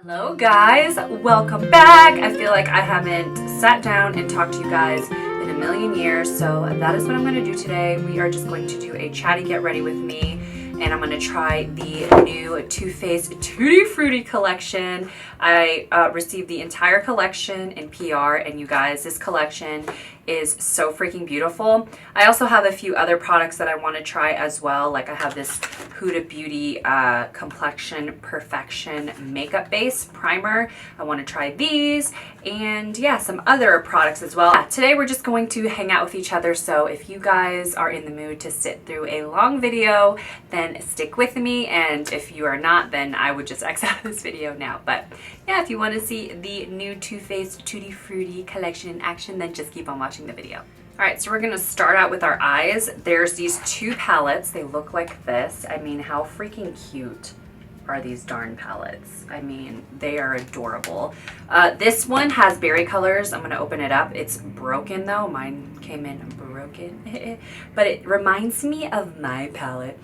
Hello guys, welcome back. I feel like I haven't sat down and talked to you guys in a million years, so that is what I'm going to do today. We are just going to do a chatty get ready with me, and I'm going to try the new Too Faced Tutti Frutti collection. I received the entire collection in PR, and you guys, this collection is so freaking beautiful. I also have a few other products that I want to try as well. Like I have this Huda Beauty Complexion Perfection Makeup Base Primer. I want to try these, and yeah, some other products as well. Today we're just going to hang out with each other, so if you guys are in the mood to sit through a long video, then stick with me, and if you are not, then I would just X out of this video now. But yeah, if you want to see the new Too Faced Tutti Frutti collection in action, then just keep on watching the video. Alright, so we're going to start out with our eyes. There's these two palettes. They look like this. I mean, how freaking cute are these darn palettes? I mean, they are adorable. This one has berry colors. I'm going to open it up. It's broken though. Mine came in broken. But it reminds me of my palette.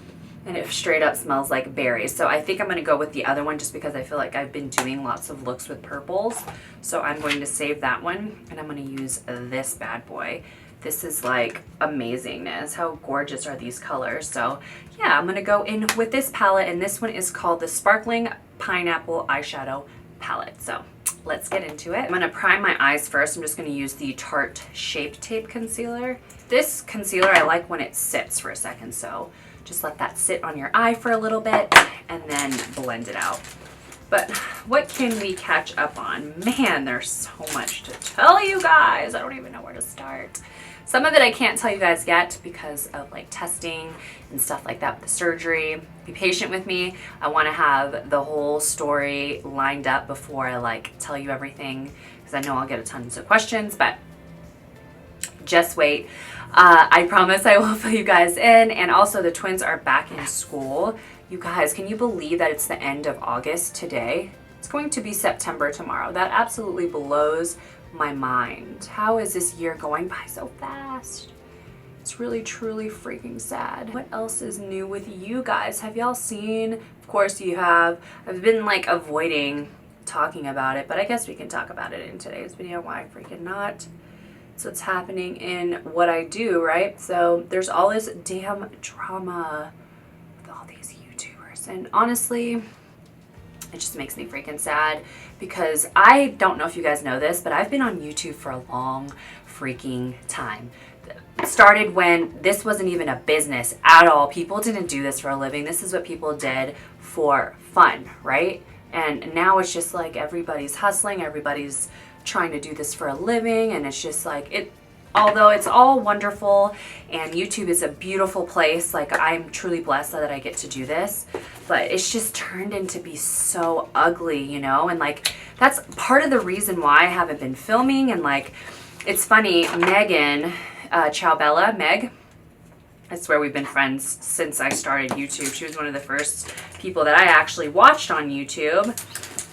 And it straight up smells like berries. So I think I'm going to go with the other one just because I feel like I've been doing lots of looks with purples. So I'm going to save that one. And I'm going to use this bad boy. This is like amazingness. How gorgeous are these colors? So yeah, I'm going to go in with this palette. And this one is called the Sparkling Pineapple Eyeshadow Palette. So let's get into it. I'm going to prime my eyes first. I'm just going to use the Tarte Shape Tape Concealer. This concealer I like when it sits for a second. So just let that sit on your eye for a little bit and then blend it out. But what can we catch up on? Man, there's so much to tell you guys. I don't even know where to start. Some of it I can't tell you guys yet because of like testing and stuff like that with the surgery. Be patient with me. I want to have the whole story lined up before I like tell you everything, because I know I'll get a tons of questions, but just wait. I promise I will fill you guys in. And also the twins are back in school. You guys, can you believe that it's the end of August today? It's going to be September tomorrow. That absolutely blows my mind. How is this year going by so fast? It's really, truly freaking sad. What else is new with you guys? Have y'all seen? Of course you have. I've been like avoiding talking about it, but I guess we can talk about it in today's video. Why freaking not? So what's happening in what I do, right? So there's all this damn drama with all these YouTubers. And honestly, it just makes me freaking sad because I don't know if you guys know this, but I've been on YouTube for a long freaking time. It started when this wasn't even a business at all. People didn't do this for a living. This is what people did for fun, right? And now it's just like everybody's hustling, everybody's trying to do this for a living, and it's just like although it's all wonderful and YouTube is a beautiful place, like I'm truly blessed that I get to do this, but it's just turned into be so ugly, you know? And like that's part of the reason why I haven't been filming. And like it's funny, Megan Meg, I swear we've been friends since I started YouTube. She was one of the first people that I actually watched on YouTube,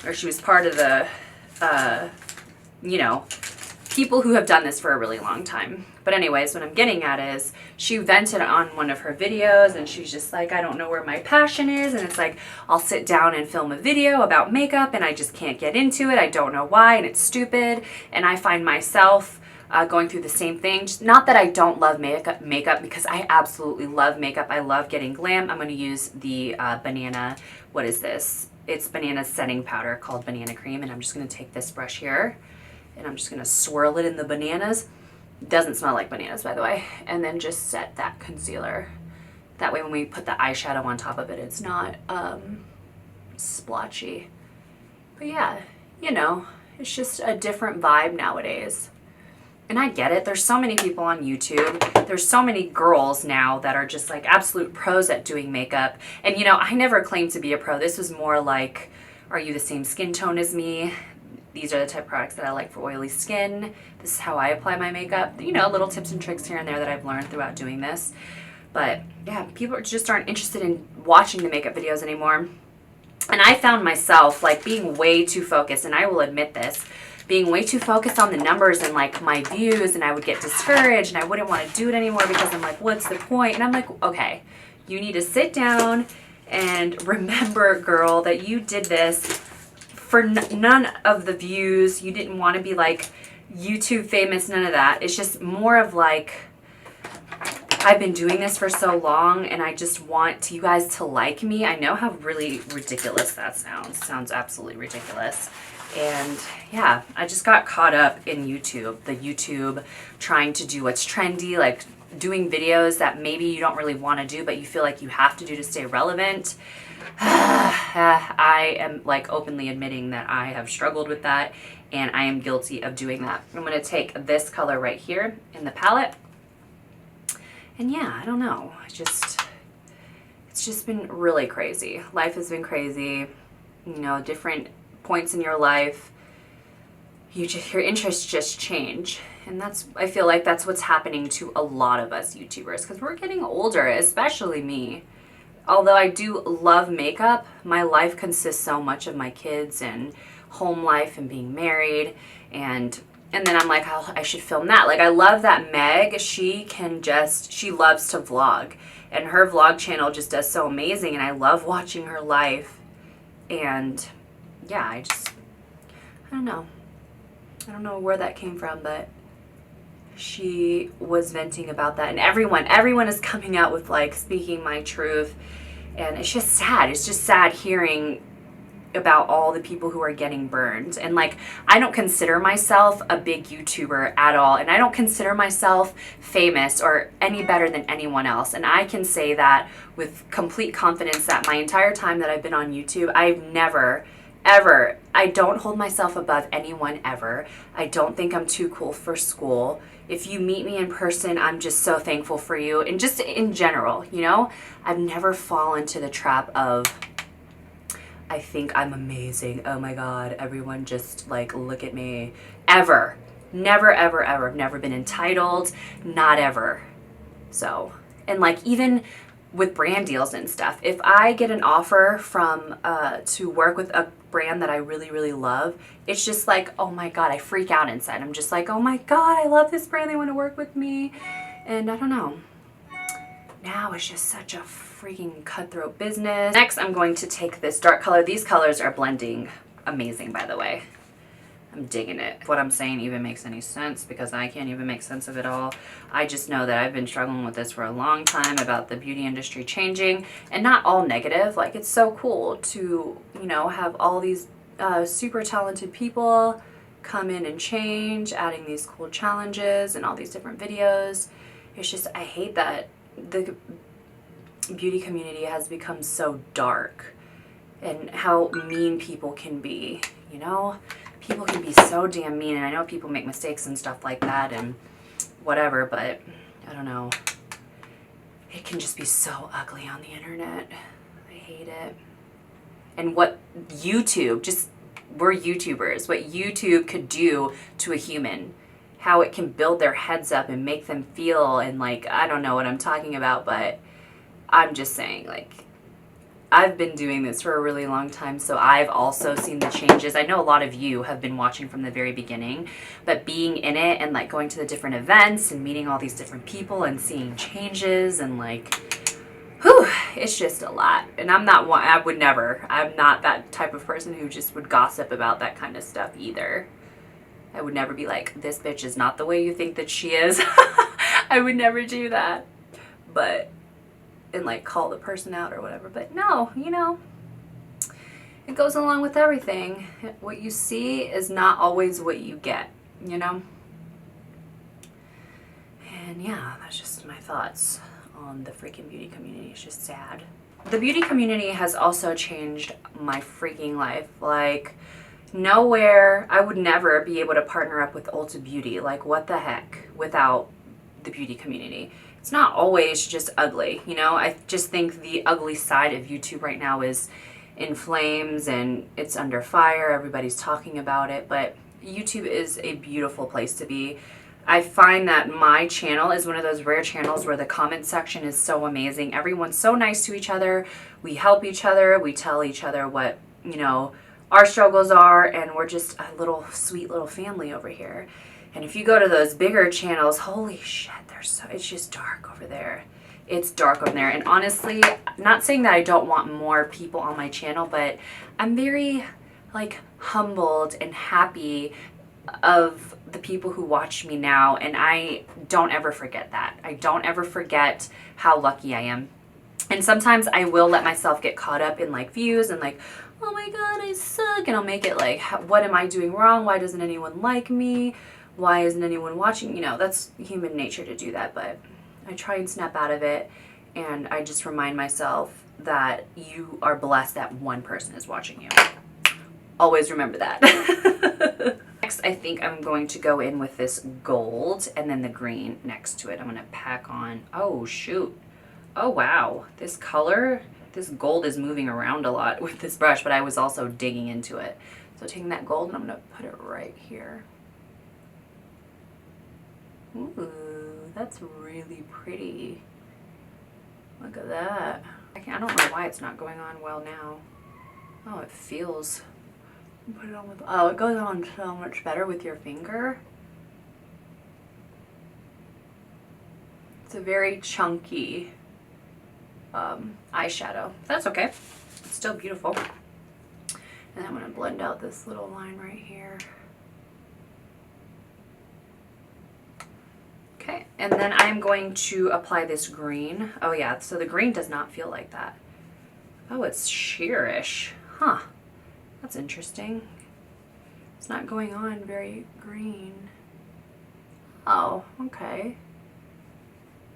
or she was part of the you know, people who have done this for a really long time. But anyways, what I'm getting at is she vented on one of her videos, and she's just like, I don't know where my passion is. And it's like, I'll sit down and film a video about makeup and I just can't get into it. I don't know why, and it's stupid. And I find myself going through the same thing. Just not that I don't love makeup, because I absolutely love makeup. I love getting glam. I'm going to use the banana, what is this? It's banana setting powder called Banana Cream. And I'm just going to take this brush here, and I'm just going to swirl it in the bananas. It doesn't smell like bananas, by the way. And then just set that concealer. That way when we put the eyeshadow on top of it, it's not splotchy. But yeah, you know, it's just a different vibe nowadays. And I get it. There's so many people on YouTube. There's so many girls now that are just like absolute pros at doing makeup. And you know, I never claimed to be a pro. This was more like, are you the same skin tone as me? These are the type of products that I like for oily skin. This is how I apply my makeup. You know, little tips and tricks here and there that I've learned throughout doing this. But yeah, people just aren't interested in watching the makeup videos anymore. And I found myself like being way too focused, and I will admit this, being way too focused on the numbers and like my views, and I would get discouraged and I wouldn't want to do it anymore because I'm like, what's the point? And I'm like, okay, you need to sit down and remember, girl, that you did this for none of the views. You didn't want to be like YouTube famous, none of that. It's just more of like, I've been doing this for so long and I just want you guys to like me. I know how really ridiculous that sounds. Sounds absolutely ridiculous. And yeah, I just got caught up in YouTube, the YouTube trying to do what's trendy, like doing videos that maybe you don't really want to do, but you feel like you have to do to stay relevant. I am like openly admitting that I have struggled with that and I am guilty of doing that. I'm going to take this color right here in the palette. And yeah, I don't know. It's just been really crazy. Life has been crazy. You know, different points in your life, your interests just change. And I feel like that's what's happening to a lot of us YouTubers, because we're getting older, especially me. Although I do love makeup, my life consists so much of my kids and home life and being married, and then I'm like, oh, I should film that. Like, I love that Meg, she loves to vlog, and her vlog channel just does so amazing, and I love watching her life. And yeah, I don't know. I don't know where that came from, but she was venting about that, and everyone is coming out with like speaking my truth, and it's just sad. It's just sad hearing about all the people who are getting burned. And like, I don't consider myself a big YouTuber at all, and I don't consider myself famous or any better than anyone else, and I can say that with complete confidence that my entire time that I've been on YouTube, I've never ever, I don't hold myself above anyone ever. I don't think I'm too cool for school. If you meet me in person, I'm just so thankful for you. And just in general, you know, I've never fallen to the trap of, I think I'm amazing. Oh my God, everyone just like, look at me. Ever. Never, ever, ever. I've never been entitled. Not ever. So, and like even with brand deals and stuff, if I get an offer from to work with a brand that I really, really love, it's just like, oh my God, I freak out inside. I'm just like, oh my God, I love this brand. They want to work with me. And I don't know. Now it's just such a freaking cutthroat business. Next, I'm going to take this dark color. These colors are blending amazing, by the way. I'm digging it. If what I'm saying even makes any sense, because I can't even make sense of it all. I just know that I've been struggling with this for a long time about the beauty industry changing, and not all negative. Like, it's so cool to, you know, have all these super talented people come in and change, adding these cool challenges and all these different videos. It's just, I hate that the beauty community has become so dark, and how mean people can be, you know? People can be so damn mean, and I know people make mistakes and stuff like that and whatever, but I don't know. It can just be so ugly on the internet. I hate it. And what YouTube, we're YouTubers, what YouTube could do to a human, how it can build their heads up and make them feel, and like, I don't know what I'm talking about, but I'm just saying, like, I've been doing this for a really long time, so I've also seen the changes. I know a lot of you have been watching from the very beginning, but being in it and like going to the different events and meeting all these different people and seeing changes and like, whew, it's just a lot. And I'm not that type of person who just would gossip about that kind of stuff either. I would never be like, this bitch is not the way you think that she is. I would never do that. And like call the person out or whatever. But no, you know, it goes along with everything. What you see is not always what you get, you know? And yeah, that's just my thoughts on the freaking beauty community. It's just sad. The beauty community has also changed my freaking life. Like, nowhere, I would never be able to partner up with Ulta Beauty. Like, what the heck, without the beauty community. It's not always just ugly, you know? I just think the ugly side of YouTube right now is in flames and it's under fire. Everybody's talking about it, but YouTube is a beautiful place to be. I find that my channel is one of those rare channels where the comment section is so amazing. Everyone's so nice to each other. We help each other. We tell each other what, you know, our struggles are, and we're just a little sweet little family over here. And if you go to those bigger channels, holy shit, it's just dark over there. It's dark over there. And honestly, not saying that I don't want more people on my channel, but I'm very like humbled and happy of the people who watch me now, and I don't ever forget that. I don't ever forget how lucky I am. And sometimes I will let myself get caught up in like views and like, oh my god, I suck, and I'll make it like, what am I doing wrong? Why doesn't anyone like me? Why isn't anyone watching? You know, that's human nature to do that, but I try and snap out of it, and I just remind myself that you are blessed that one person is watching you. Always remember that. Next, I think I'm going to go in with this gold and then the green next to it. I'm gonna pack on, oh shoot. Oh wow, this color, this gold is moving around a lot with this brush, but I was also digging into it. So taking that gold and I'm gonna put it right here. Ooh, that's really pretty. Look at that. I don't know why it's not going on well now. Oh, it feels, put it on with, oh, it goes on so much better with your finger. It's a very chunky eyeshadow. That's okay. It's still beautiful. And I'm going to blend out this little line right here. Okay, and then I'm going to apply this green. Oh yeah, so the green does not feel like that. Oh, it's sheerish. Huh. That's interesting. It's not going on very green. Oh, okay.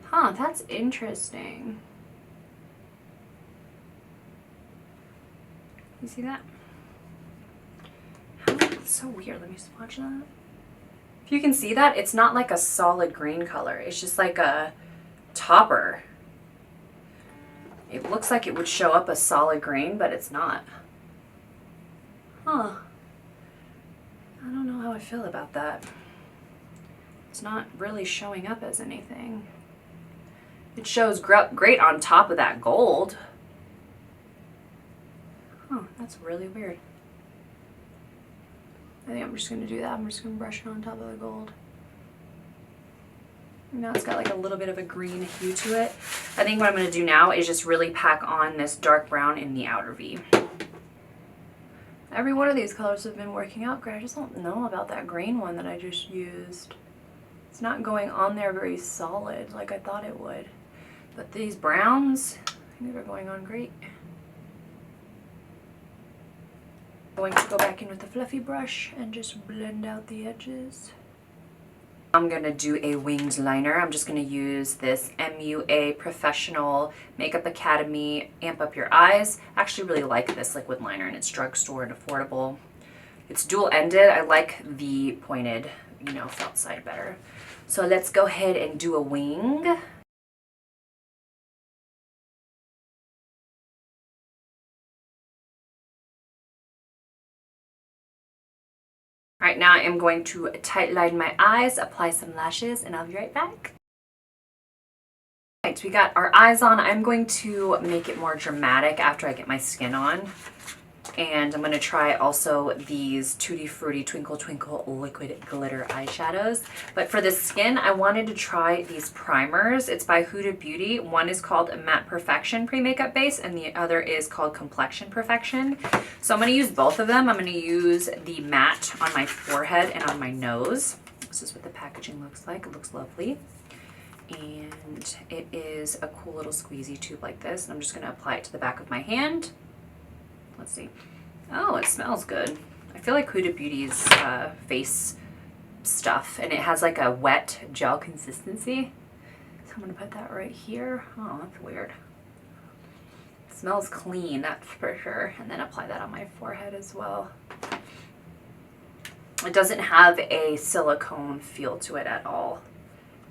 Huh, that's interesting. You see that? It's so weird. Let me swatch that. If you can see that, it's not like a solid green color. It's just like a topper. It looks like it would show up a solid green, but it's not. Huh. I don't know how I feel about that. It's not really showing up as anything. It shows great on top of that gold. Huh, that's really weird. I think I'm just going to do that. I'm just going to brush it on top of the gold. Now it's got like a little bit of a green hue to it. I think what I'm going to do now is just really pack on this dark brown in the outer V. Every one of these colors have been working out great. I just don't know about that green one that I just used. It's not going on there very solid like I thought it would. But these browns, I think they're going on great. Going to go back in with the fluffy brush and just blend out the edges. I'm going to do a winged liner. I'm just going to use this MUA Professional Makeup Academy Amp Up Your Eyes. I actually really like this liquid liner, and it's drugstore and affordable. It's dual-ended. I like the pointed, you know, felt side better. So let's go ahead and do a wing. All right, now I am going to tight line my eyes, apply some lashes, and I'll be right back. All right, so we got our eyes on. I'm going to make it more dramatic after I get my skin on. And I'm going to try also these Tutti Frutti Twinkle Twinkle Liquid Glitter eyeshadows. But for the skin, I wanted to try these primers. It's by Huda Beauty. One is called Matte Perfection Pre-Makeup Base, and the other is called Complexion Perfection. So I'm going to use both of them. I'm going to use the matte on my forehead and on my nose. This is what the packaging looks like. It looks lovely. And it is a cool little squeezy tube like this. And I'm just going to apply it to the back of my hand. Let's see. Oh, it smells good. I feel like Huda Beauty's face stuff, and it has like a wet gel consistency. So I'm going to put that right here. Oh, that's weird. It smells clean, that's for sure. And then apply that on my forehead as well. It doesn't have a silicone feel to it at all.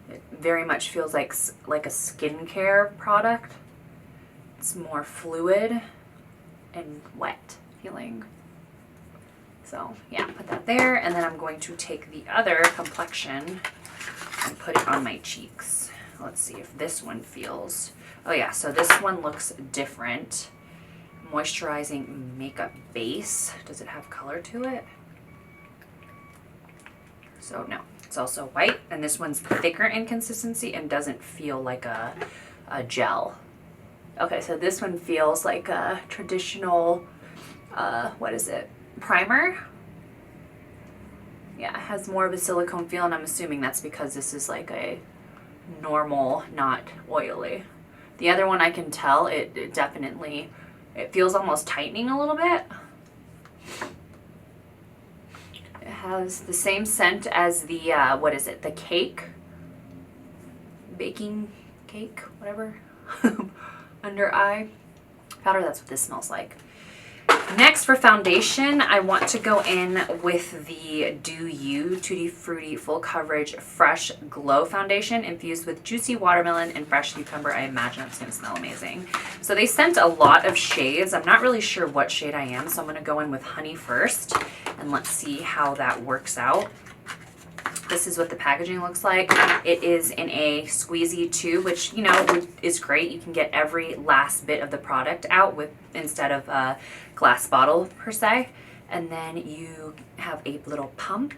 It very much feels like a skincare product. It's more fluid and wet feeling. So yeah, put that there, and then I'm going to take the other complexion and put it on my cheeks. Let's see if this one feels, oh yeah, so this one looks different. Moisturizing makeup base. Does it have color to it? So no, it's also white, and this one's thicker in consistency and doesn't feel like a gel. Okay, so this one feels like a traditional, what is it? primer. Yeah, it has more of a silicone feel, and I'm assuming that's because this is like a normal, not oily. The other one I can tell, it definitely, it feels almost tightening a little bit. It has the same scent as the, what is it, the cake? Baking cake, whatever. Under eye powder, that's what this smells like. Next for foundation, I want to go in with the Do You Tutti Frutti Full Coverage Fresh Glow Foundation infused with juicy watermelon and fresh cucumber. I imagine it's going to smell amazing. So they sent a lot of shades. I'm not really sure what shade I am, so I'm going to go in with Honey first, and let's see how that works out. This is what the packaging looks like. It is in a squeezy tube, which, you know, is great. You can get every last bit of the product out with instead of a glass bottle per se. And then you have a little pump.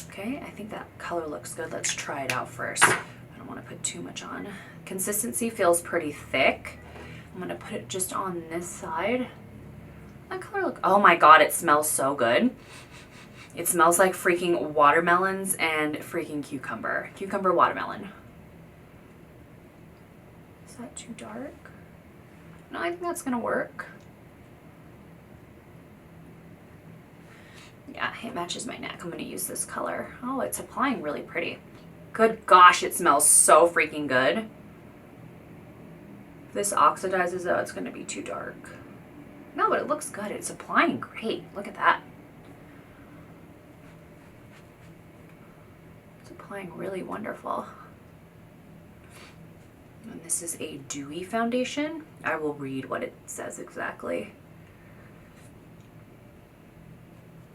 Okay, I think that color looks good. Let's try it out first. I don't want to put too much on. Consistency feels pretty thick. I'm going to put it just on this side. That color look, oh my God, it smells so good. It smells like freaking watermelons and freaking cucumber. Cucumber watermelon. Is that too dark? No, I think that's gonna work. Yeah, it matches my neck. I'm gonna use this color. Oh, it's applying really pretty. Good gosh, it smells so freaking good. If this oxidizes though, it's gonna be too dark. No, but it looks good. It's applying great. Look at that. Applying really wonderful. And this is a dewy foundation. I will read what it says exactly.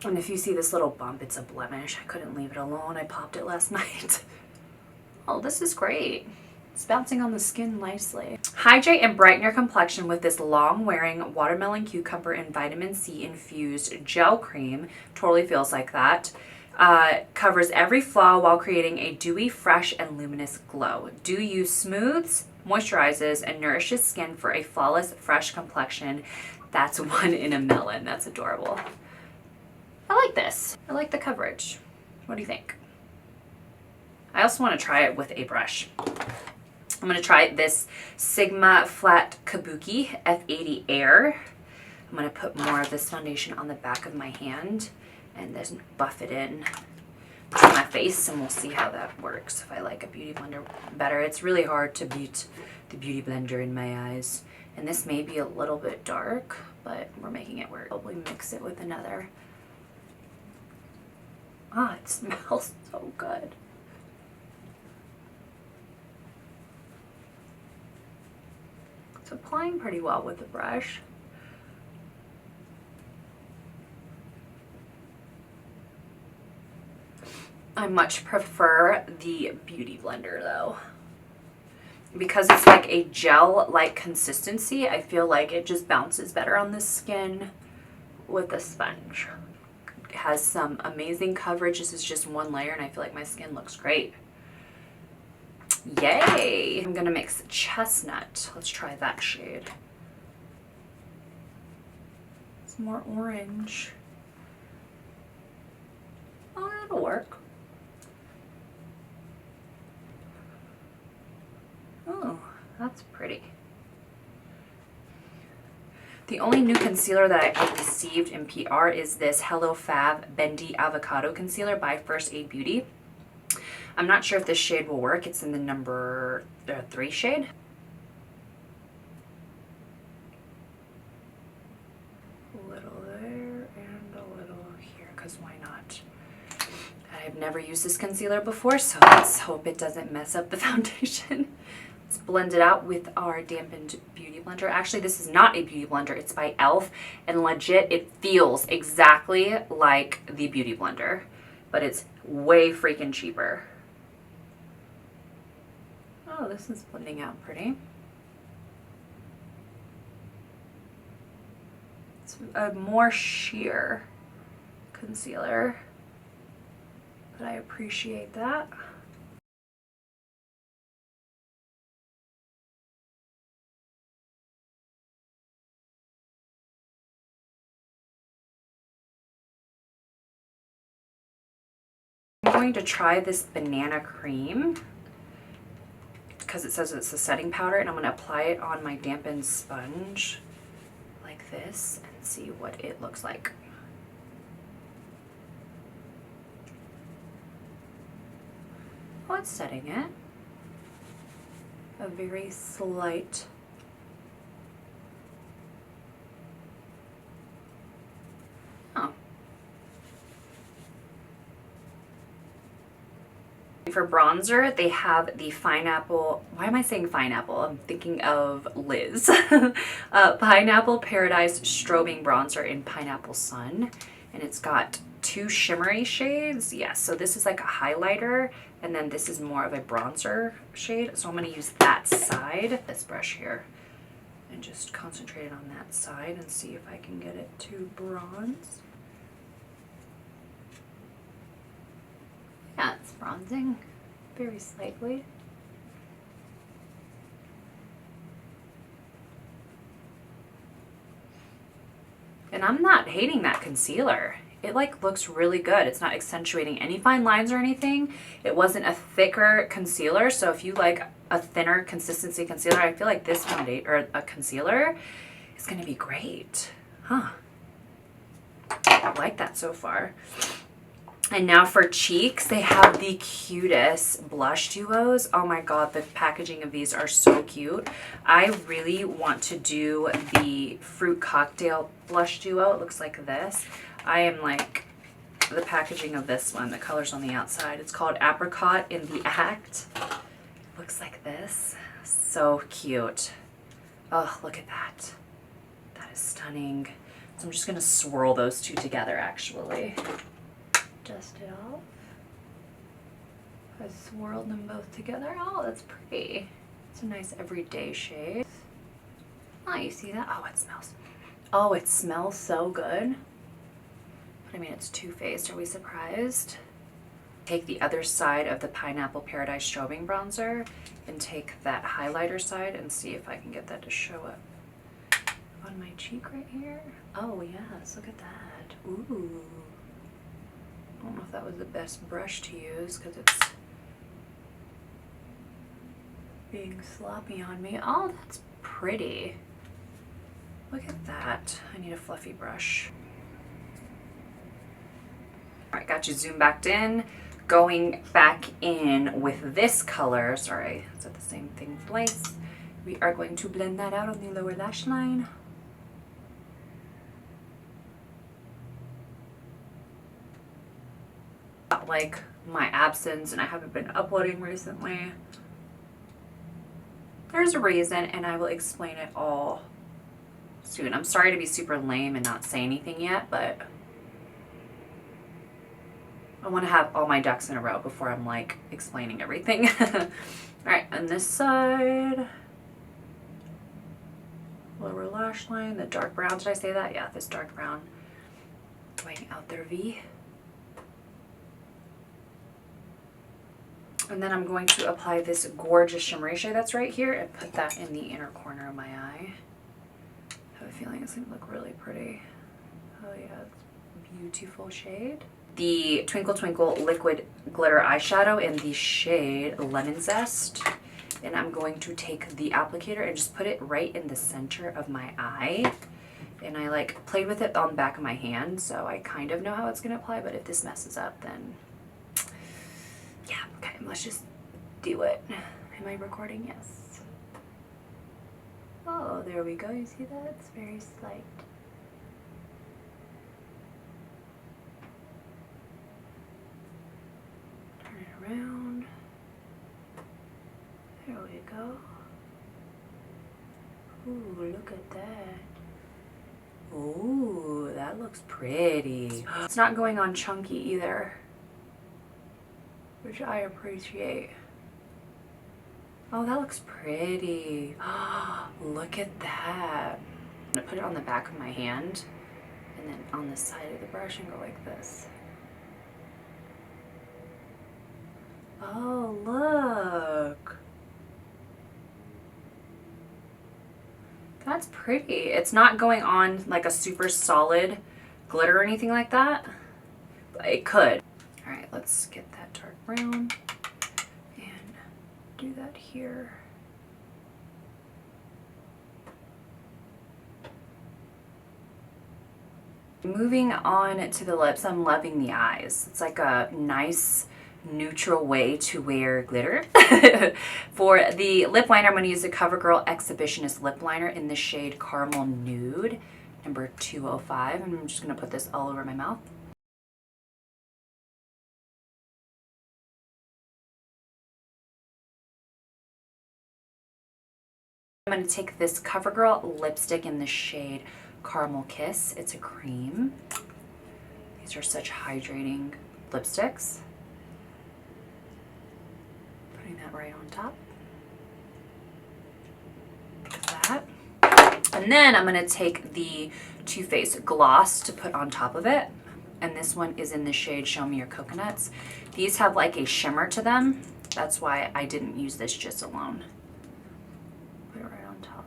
And if you see this little bump, it's a blemish. I couldn't leave it alone. I popped it last night. Oh, this is great. It's bouncing on the skin nicely. Hydrate and brighten your complexion with this long-wearing watermelon, cucumber, and vitamin C infused gel cream. Totally feels like that. Covers every flaw while creating a dewy, fresh, and luminous glow. Do You smooths, moisturizes, and nourishes skin for a flawless, fresh complexion. That's one in a melon. That's adorable. I like this. I like the coverage. What do you think? I also want to try it with a brush. I'm going to try this Sigma Flat Kabuki F80 Air. I'm going to put more of this foundation on the back of my hand and then buff it in to my face, and we'll see how that works. If I like a beauty blender better. It's really hard to beat the beauty blender in my eyes. And this may be a little bit dark, but we're making it work. Probably mix it with another. Ah, it smells so good. It's applying pretty well with the brush. I much prefer the beauty blender though. Because it's like a gel-like consistency, I feel like it just bounces better on the skin with a sponge. It has some amazing coverage. This is just one layer and I feel like my skin looks great. Yay! I'm gonna mix chestnut. Let's try that shade. It's more orange. Oh, that'll work. Oh, that's pretty. The only new concealer that I received in PR is this Hello Fab Bendy Avocado Concealer by First Aid Beauty. I'm not sure if this shade will work. It's in the number 3 shade. A little there and a little here, because why not? I've never used this concealer before, so let's hope it doesn't mess up the foundation. Let's blend it out with our dampened beauty blender. Actually, this is not a beauty blender. It's by e.l.f. and legit, it feels exactly like the beauty blender, but it's way freaking cheaper. Oh, this is blending out pretty. It's a more sheer concealer, but I appreciate that. going to try this banana cream because it says it's a setting powder, and I'm going to apply it on my dampened sponge like this and see what it looks like. Oh, it's setting it. A very slight. Oh. For bronzer, they have the Pineapple, why am I saying pineapple? I'm thinking of Liz. Pineapple Paradise Strobing Bronzer in Pineapple Sun. And it's got 2 shimmery shades. Yes, so this is like a highlighter, and then this is more of a bronzer shade. So I'm going to use that side, this brush here, and just concentrate it on that side and see if I can get it to bronze. Yeah, it's bronzing very slightly. And I'm not hating that concealer. It like looks really good. It's not accentuating any fine lines or anything. It wasn't a thicker concealer, so if you like a thinner consistency concealer, I feel like this foundation or a concealer is going to be great. Huh. I like that so far. And now for cheeks, they have the cutest blush duos. Oh my god, the packaging of these are so cute. I really want to do the Fruit Cocktail blush duo. It looks like this. I am like the packaging of this one. The color's on the outside. It's called Apricot in the Act. It looks like this. So cute. Oh, look at that. That is stunning. So I'm just going to swirl those two together actually. Dust it off. I swirled them both together. Oh, that's pretty. It's a nice everyday shade. Oh, you see that? Oh, it smells. Oh, it smells so good. But I mean, it's Too Faced. Are we surprised? Take the other side of the Pineapple Paradise Strobing Bronzer and take that highlighter side and see if I can get that to show up on my cheek right here. Oh, yes. Look at that. Ooh. I don't know if that was the best brush to use because it's being sloppy on me. Oh, that's pretty. Look at that. I need a fluffy brush. All right, got you zoomed back in. Going back in with this color. Sorry, I said the same thing twice. We are going to blend that out on the lower lash line. Like my absence, and I haven't been uploading recently. There's a reason, and I will explain it all soon. I'm sorry to be super lame and not say anything yet, but I want to have all my ducks in a row before I'm like explaining everything. All right, on this side, lower lash line, the dark brown. Did I say that? Yeah, this dark brown going out their V. And then I'm going to apply this gorgeous shimmery shade that's right here and put that in the inner corner of my eye. I have a feeling it's going to look really pretty. Oh yeah, it's a beautiful shade. The Twinkle Twinkle Liquid Glitter Eyeshadow in the shade Lemon Zest. And I'm going to take the applicator and just put it right in the center of my eye. And I like played with it on the back of my hand, so I kind of know how it's going to apply, but if this messes up, then yeah, okay, let's just do it. Am I recording? Yes. Oh, there we go. You see that? It's very slight. Turn it around. There we go. Ooh, look at that. Ooh, that looks pretty. It's not going on chunky either, which I appreciate. Oh, that looks pretty. Look at that. I'm gonna put it on the back of my hand and then on the side of the brush and go like this. Oh, look. That's pretty. It's not going on like a super solid glitter or anything like that, but it could. All right, let's get that dark brown and do that here. Moving on to the lips, I'm loving the eyes. It's like a nice neutral way to wear glitter. For the lip liner, I'm going to use the CoverGirl Exhibitionist Lip Liner in the shade Caramel Nude, number 205. And I'm just going to put this all over my mouth. I'm going to take this CoverGirl lipstick in the shade Caramel Kiss. It's a cream. These are such hydrating lipsticks. Putting that right on top. Like that. And then I'm going to take the Too Faced gloss to put on top of it. And this one is in the shade Show Me Your Coconuts. These have like a shimmer to them. That's why I didn't use this just alone. Put it right on top.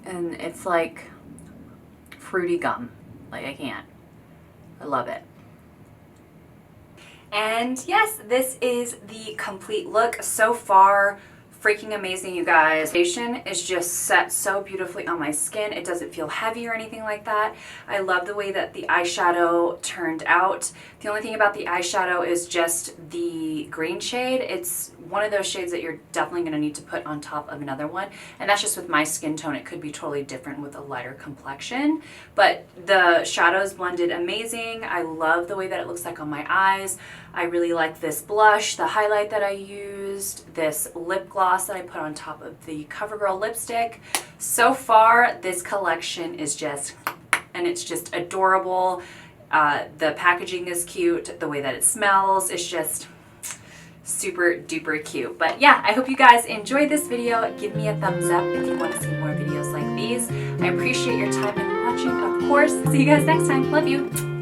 And it's like fruity gum. Like, I can't. I love it. And yes, this is the complete look so far. Freaking amazing, you guys. Foundation is just set so beautifully on my skin. It doesn't feel heavy or anything like that. I love the way that the eyeshadow turned out. The only thing about the eyeshadow is just the green shade. It's one of those shades that you're definitely going to need to put on top of another one. And that's just with my skin tone. It could be totally different with a lighter complexion. But the shadows blended amazing. I love the way that it looks like on my eyes. I really like this blush, the highlight that I used, this lip gloss that I put on top of the CoverGirl lipstick. So far, this collection is just, and it's just adorable. The packaging is cute. The way that it smells is just super duper cute. But yeah, I hope you guys enjoyed this video. Give me a thumbs up if you want to see more videos like these. I appreciate your time and watching, of course. See you guys next time. Love you.